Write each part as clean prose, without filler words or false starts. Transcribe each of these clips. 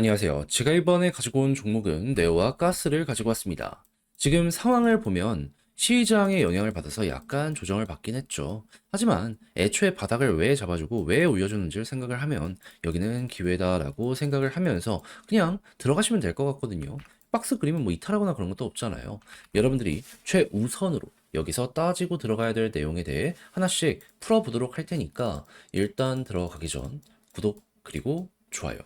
안녕하세요. 제가 이번에 가지고 온 종목은 네오와 가스를 가지고 왔습니다. 지금 상황을 보면 시장의 영향을 받아서 약간 조정을 받긴 했죠. 하지만 애초에 바닥을 왜 잡아주고 왜 올려주는지를 생각을 하면 여기는 기회다라고 생각을 하면서 그냥 들어가시면 될 것 같거든요. 박스 그림은 뭐 이탈하거나 그런 것도 없잖아요. 여러분들이 최우선으로 여기서 따지고 들어가야 될 내용에 대해 하나씩 풀어보도록 할 테니까 일단 들어가기 전 구독 그리고 좋아요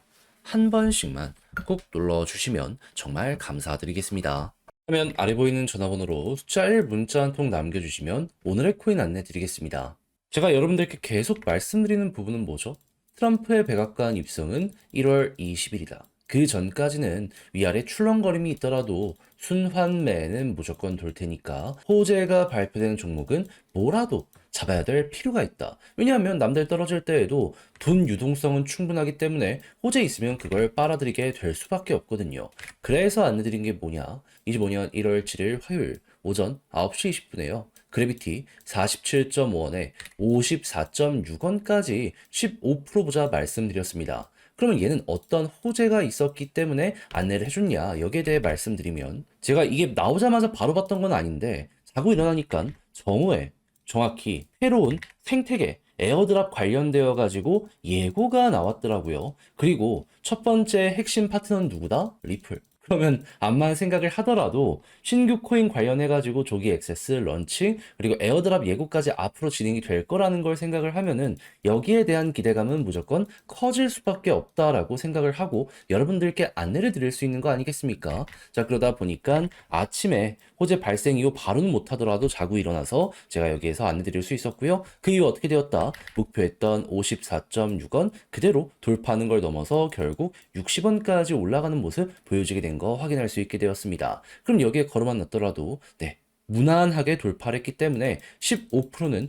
한 번씩만 꼭 눌러주시면 정말 감사드리겠습니다. 화면 아래 보이는 전화번호로 숫자 1 문자 한 통 남겨주시면 오늘의 코인 안내 드리겠습니다. 제가 여러분들께 계속 말씀드리는 부분은 뭐죠? 트럼프의 백악관 입성은 1월 20일이다. 그 전까지는 위아래 출렁거림이 있더라도 순환매는 무조건 돌 테니까 호재가 발표되는 종목은 뭐라도 잡아야 될 필요가 있다. 왜냐하면 남들 떨어질 때에도 돈 유동성은 충분하기 때문에 호재 있으면 그걸 빨아들이게 될 수밖에 없거든요. 그래서 안내드린 게 뭐냐? 25년 1월 7일 화요일 오전 9시 20분에요. 그래비티 47.5원에 54.6원까지 15% 보자 말씀드렸습니다. 그러면 얘는 어떤 호재가 있었기 때문에 안내를 해줬냐? 여기에 대해 말씀드리면 제가 이게 나오자마자 바로 봤던 건 아닌데 자고 일어나니까 정오에 정확히 새로운 생태계 에어드랍 관련되어 가지고 예고가 나왔더라고요. 그리고 첫 번째 핵심 파트너는 누구다? 리플. 그러면 암만 생각을 하더라도 신규 코인 관련해 가지고 조기 액세스 런칭 그리고 에어드랍 예고까지 앞으로 진행이 될 거라는 걸 생각을 하면은 여기에 대한 기대감은 무조건 커질 수밖에 없다라고 생각을 하고 여러분들께 안내를 드릴 수 있는 거 아니겠습니까? 자, 그러다 보니까 아침에 호재 발생 이후 바로는 못하더라도 자고 일어나서 제가 여기에서 안내 드릴 수 있었고요. 그 이후 어떻게 되었다? 목표했던 54.6원 그대로 돌파하는 걸 넘어서 결국 60원까지 올라가는 모습 보여지게 된 거 확인할 수 있게 되었습니다. 그럼 여기에 걸어만 놨더라도 네, 무난하게 돌파를 했기 때문에 15%는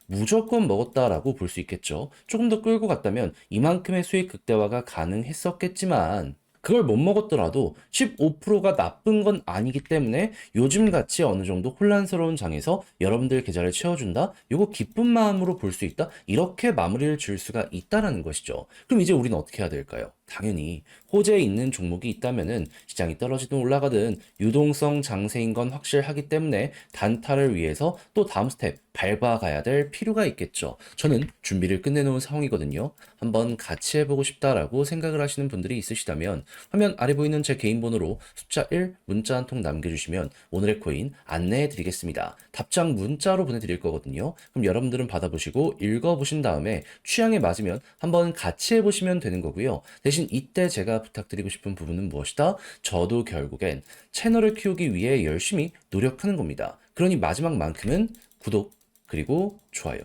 무조건 먹었다라고 볼 수 있겠죠. 조금 더 끌고 갔다면 이만큼의 수익 극대화가 가능했었겠지만 그걸 못 먹었더라도 15%가 나쁜 건 아니기 때문에 요즘 같이 어느 정도 혼란스러운 장에서 여러분들 계좌를 채워준다? 요거 기쁜 마음으로 볼 수 있다? 이렇게 마무리를 줄 수가 있다라는 것이죠. 그럼 이제 우리는 어떻게 해야 될까요? 당연히 호재에 있는 종목이 있다면은 시장이 떨어지든 올라가든 유동성 장세인 건 확실하기 때문에 단타를 위해서 또 다음 스텝 밟아가야 될 필요가 있겠죠. 저는 준비를 끝내놓은 상황이거든요. 한번 같이 해보고 싶다라고 생각을 하시는 분들이 있으시다면 화면 아래 보이는 제 개인 번호로 숫자 1 문자 한 통 남겨주시면 오늘의 코인 안내해 드리겠습니다. 답장 문자로 보내드릴 거거든요. 그럼 여러분들은 받아보시고 읽어보신 다음에 취향에 맞으면 한번 같이 해보시면 되는 거고요. 대신 이때 제가 부탁드리고 싶은 부분은 무엇이다? 저도 결국엔 채널을 키우기 위해 열심히 노력하는 겁니다. 그러니 마지막만큼은 구독 그리고 좋아요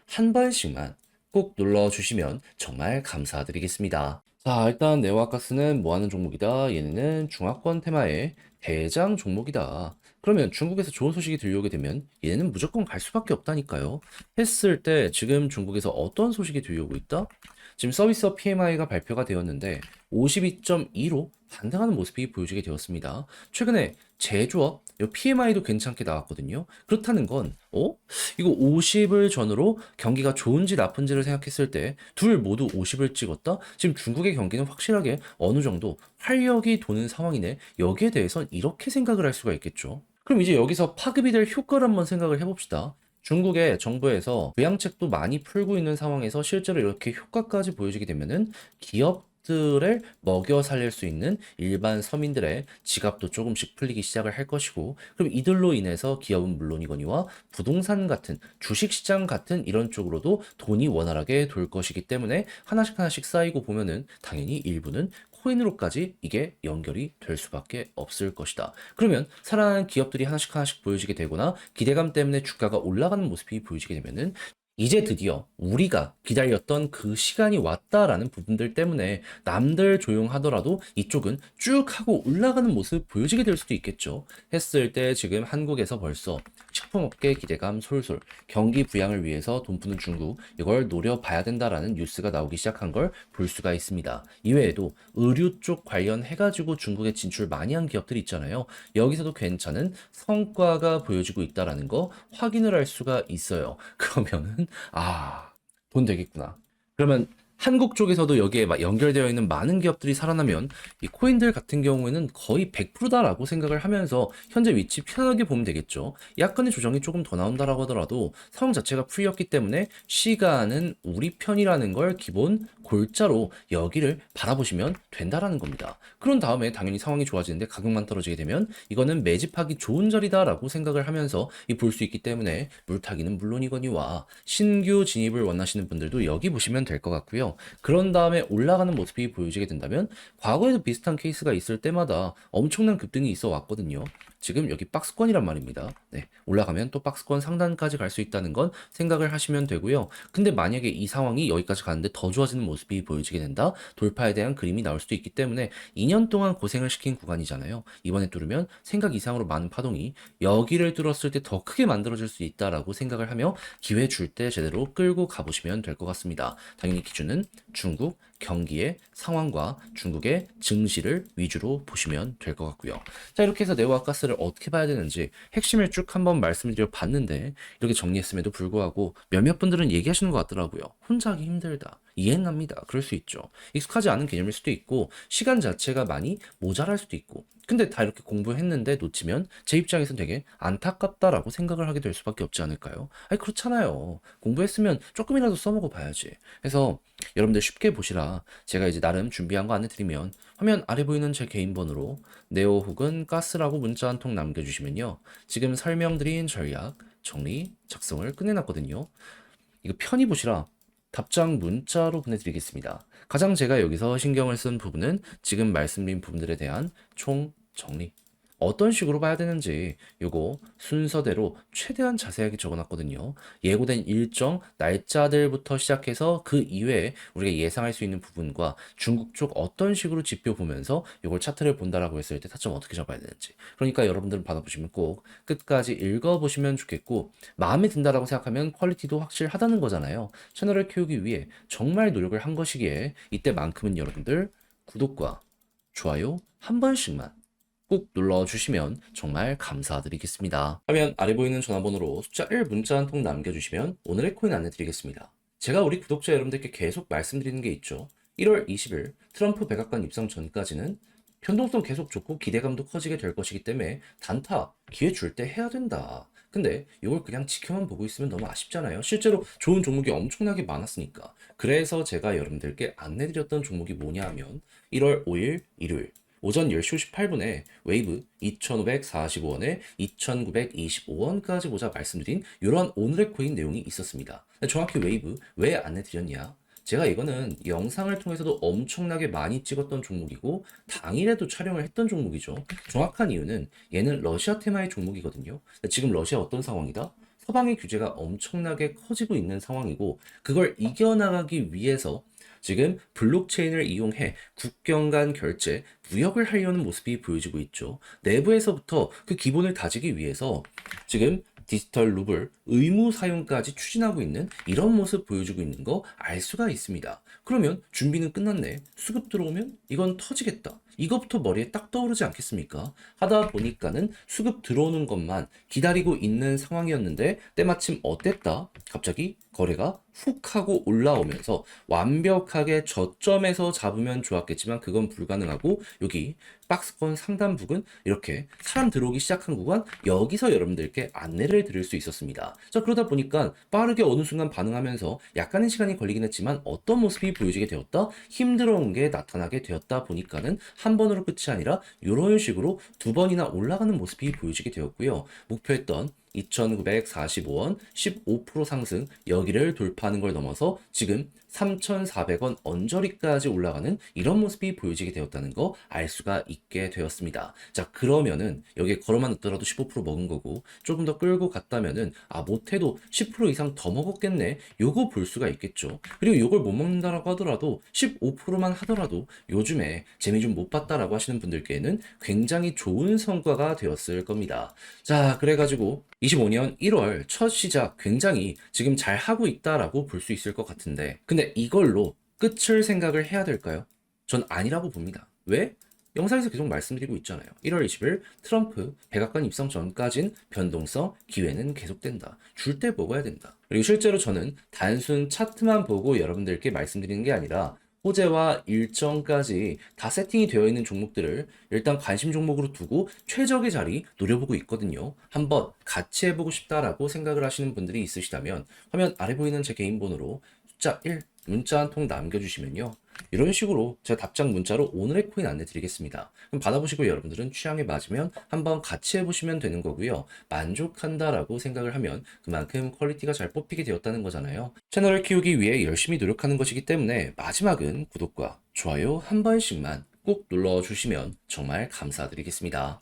한 번씩만 꼭 눌러주시면 정말 감사드리겠습니다. 자, 일단 네오아가스는 뭐 하는 종목이다? 얘네는 중화권 테마의 대장 종목이다. 그러면 중국에서 좋은 소식이 들려오게 되면 얘는 무조건 갈 수밖에 없다니까요. 했을 때 지금 중국에서 어떤 소식이 들려오고 있다? 지금 서비스업 PMI가 발표가 되었는데 52.2로 반등하는 모습이 보여지게 되었습니다. 최근에 제조업 이 PMI도 괜찮게 나왔거든요. 그렇다는 건 이거 50을 전후로 경기가 좋은지 나쁜지를 생각했을 때 둘 모두 50을 찍었다? 지금 중국의 경기는 확실하게 어느 정도 활력이 도는 상황이네. 여기에 대해선 이렇게 생각을 할 수가 있겠죠. 그럼 이제 여기서 파급이 될 효과를 한번 생각을 해봅시다. 중국의 정부에서 부양책도 많이 풀고 있는 상황에서 실제로 이렇게 효과까지 보여지게 되면은 기업들을 먹여 살릴 수 있는 일반 서민들의 지갑도 조금씩 풀리기 시작을 할 것이고, 그럼 이들로 인해서 기업은 물론이거니와 부동산 같은 주식시장 같은 이런 쪽으로도 돈이 원활하게 돌 것이기 때문에 하나씩 하나씩 쌓이고 보면은 당연히 일부는 코인으로까지 이게 연결이 될 수밖에 없을 것이다. 그러면 살아나는 기업들이 하나씩 하나씩 보여지게 되거나 기대감 때문에 주가가 올라가는 모습이 보여지게 되면은 이제 드디어 우리가 기다렸던 그 시간이 왔다라는 부분들 때문에 남들 조용하더라도 이쪽은 쭉 하고 올라가는 모습 보여지게 될 수도 있겠죠. 했을 때 지금 한국에서 벌써 식품업계 기대감 솔솔, 경기 부양을 위해서 돈 푸는 중국, 이걸 노려봐야 된다라는 뉴스가 나오기 시작한 걸 볼 수가 있습니다. 이외에도 의류 쪽 관련해가지고 중국에 진출 많이 한 기업들이 있잖아요. 여기서도 괜찮은 성과가 보여지고 있다라는 거 확인을 할 수가 있어요. 그러면은 돈 되겠구나. 그러면 한국 쪽에서도 여기에 막 연결되어 있는 많은 기업들이 살아나면 이 코인들 같은 경우에는 거의 100%다라고 생각을 하면서 현재 위치 편하게 보면 되겠죠. 약간의 조정이 조금 더 나온다라고 하더라도 상황 자체가 풀렸기 때문에 시간은 우리 편이라는 걸 기본 골자로 여기를 바라보시면 된다라는 겁니다. 그런 다음에 당연히 상황이 좋아지는데 가격만 떨어지게 되면 이거는 매집하기 좋은 자리다라고 생각을 하면서 볼 수 있기 때문에 물타기는 물론이거니와 신규 진입을 원하시는 분들도 여기 보시면 될 것 같고요. 그런 다음에 올라가는 모습이 보여지게 된다면 과거에도 비슷한 케이스가 있을 때마다 엄청난 급등이 있어 왔거든요. 지금 여기 박스권이란 말입니다. 네, 올라가면 또 박스권 상단까지 갈 수 있다는 건 생각을 하시면 되고요. 근데 만약에 이 상황이 여기까지 가는데 더 좋아지는 모습이 보여지게 된다? 돌파에 대한 그림이 나올 수도 있기 때문에 2년 동안 고생을 시킨 구간이잖아요. 이번에 뚫으면 생각 이상으로 많은 파동이 여기를 뚫었을 때 더 크게 만들어질 수 있다라고 생각을 하며 기회 줄 때 제대로 끌고 가보시면 될 것 같습니다. 당연히 기준은 중국, 경기의 상황과 중국의 증시를 위주로 보시면 될 것 같고요. 자, 이렇게 해서 네오와 가스를 어떻게 봐야 되는지 핵심을 쭉 한번 말씀드려 봤는데 이렇게 정리했음에도 불구하고 몇몇 분들은 얘기하시는 것 같더라고요. 혼자 하기 힘들다. 이해는 합니다. 그럴 수 있죠. 익숙하지 않은 개념일 수도 있고 시간 자체가 많이 모자랄 수도 있고 근데 다 이렇게 공부했는데 놓치면 제 입장에선 되게 안타깝다라고 생각을 하게 될 수밖에 없지 않을까요? 아니 그렇잖아요. 공부했으면 조금이라도 써먹어 봐야지. 그래서 여러분들 쉽게 보시라 제가 이제 나름 준비한 거 안내드리면 화면 아래 보이는 제 개인 번호로 네오 혹은 가스라고 문자 한 통 남겨주시면요. 지금 설명드린 전략, 정리, 작성을 끝내놨거든요. 이거 편히 보시라 답장 문자로 보내드리겠습니다. 가장 제가 여기서 신경을 쓴 부분은 지금 말씀드린 부분들에 대한 총 정리. 어떤 식으로 봐야 되는지 요거 순서대로 최대한 자세하게 적어놨거든요. 예고된 일정, 날짜들부터 시작해서 그 이외에 우리가 예상할 수 있는 부분과 중국 쪽 어떤 식으로 지표 보면서 요걸 차트를 본다라고 했을 때 타점 어떻게 잡아야 되는지. 그러니까 여러분들은 받아보시면 꼭 끝까지 읽어보시면 좋겠고 마음에 든다라고 생각하면 퀄리티도 확실하다는 거잖아요. 채널을 키우기 위해 정말 노력을 한 것이기에 이때만큼은 여러분들 구독과 좋아요 한 번씩만 꼭 눌러주시면 정말 감사드리겠습니다. 화면 아래 보이는 전화번호로 숫자 1 문자 한 통 남겨주시면 오늘의 코인 안내드리겠습니다. 제가 우리 구독자 여러분들께 계속 말씀드리는 게 있죠. 1월 20일 트럼프 백악관 입성 전까지는 변동성 계속 좋고 기대감도 커지게 될 것이기 때문에 단타 기회 줄 때 해야 된다. 근데 이걸 그냥 지켜만 보고 있으면 너무 아쉽잖아요. 실제로 좋은 종목이 엄청나게 많았으니까. 그래서 제가 여러분들께 안내드렸던 종목이 뭐냐 하면 1월 5일 일요일 오전 10시 58분에 웨이브 2,545원에 2,925원까지 보자 말씀드린 이런 오늘의 코인 내용이 있었습니다. 정확히 웨이브 왜 안내드렸냐? 제가 이거는 영상을 통해서도 엄청나게 많이 찍었던 종목이고 당일에도 촬영을 했던 종목이죠. 정확한 이유는 얘는 러시아 테마의 종목이거든요. 지금 러시아 어떤 상황이다? 서방의 규제가 엄청나게 커지고 있는 상황이고 그걸 이겨나가기 위해서 지금 블록체인을 이용해 국경 간 결제, 무역을 하려는 모습이 보여지고 있죠. 내부에서부터 그 기본을 다지기 위해서 지금 디지털 루블 의무 사용까지 추진하고 있는 이런 모습 보여주고 있는 거 알 수가 있습니다. 그러면 준비는 끝났네. 수급 들어오면 이건 터지겠다. 이것부터 머리에 딱 떠오르지 않겠습니까? 하다 보니까는 수급 들어오는 것만 기다리고 있는 상황이었는데 때마침 어땠다? 갑자기 거래가 훅 하고 올라오면서 완벽하게 저점에서 잡으면 좋았겠지만 그건 불가능하고 여기 박스권 상단 부근 이렇게 사람 들어오기 시작한 구간 여기서 여러분들께 안내를 드릴 수 있었습니다. 자 그러다 보니까 빠르게 어느 순간 반응하면서 약간의 시간이 걸리긴 했지만 어떤 모습이 보여지게 되었다? 힘들어온 게 나타나게 되었다 보니까는 한 번으로 끝이 아니라 이런 식으로 두 번이나 올라가는 모습이 보여지게 되었고요. 목표했던 2,945원 15% 상승 여기를 돌파하는 걸 넘어서 지금 3,400원 언저리까지 올라가는 이런 모습이 보여지게 되었다는 거 알 수가 있게 되었습니다. 자 그러면은 여기에 걸어만 넣더라도 15% 먹은 거고 조금 더 끌고 갔다면은 못해도 10% 이상 더 먹었겠네 요거 볼 수가 있겠죠. 그리고 요걸 못 먹는다라고 하더라도 15%만 하더라도 요즘에 재미 좀 못 봤다라고 하시는 분들께는 굉장히 좋은 성과가 되었을 겁니다. 자 그래가지고 25년 1월 첫 시작 굉장히 지금 잘 하고 있다라고 볼 수 있을 것 같은데 근데 이걸로 끝을 생각을 해야 될까요? 전 아니라고 봅니다. 왜? 영상에서 계속 말씀드리고 있잖아요. 1월 20일 트럼프 백악관 입성 전까진 변동성 기회는 계속된다. 줄 때 먹어야 된다. 그리고 실제로 저는 단순 차트만 보고 여러분들께 말씀드리는 게 아니라 호재와 일정까지 다 세팅이 되어 있는 종목들을 일단 관심 종목으로 두고 최적의 자리 노려보고 있거든요. 한번 같이 해보고 싶다라고 생각을 하시는 분들이 있으시다면 화면 아래 보이는 제 개인 번호로 숫자 1 문자 한 통 남겨주시면요. 이런 식으로 제가 답장 문자로 오늘의 코인 안내 드리겠습니다. 그럼 받아보시고 여러분들은 취향에 맞으면 한번 같이 해보시면 되는 거고요. 만족한다라고 생각을 하면 그만큼 퀄리티가 잘 뽑히게 되었다는 거잖아요. 채널을 키우기 위해 열심히 노력하는 것이기 때문에 마지막은 구독과 좋아요 한 번씩만 꼭 눌러주시면 정말 감사드리겠습니다.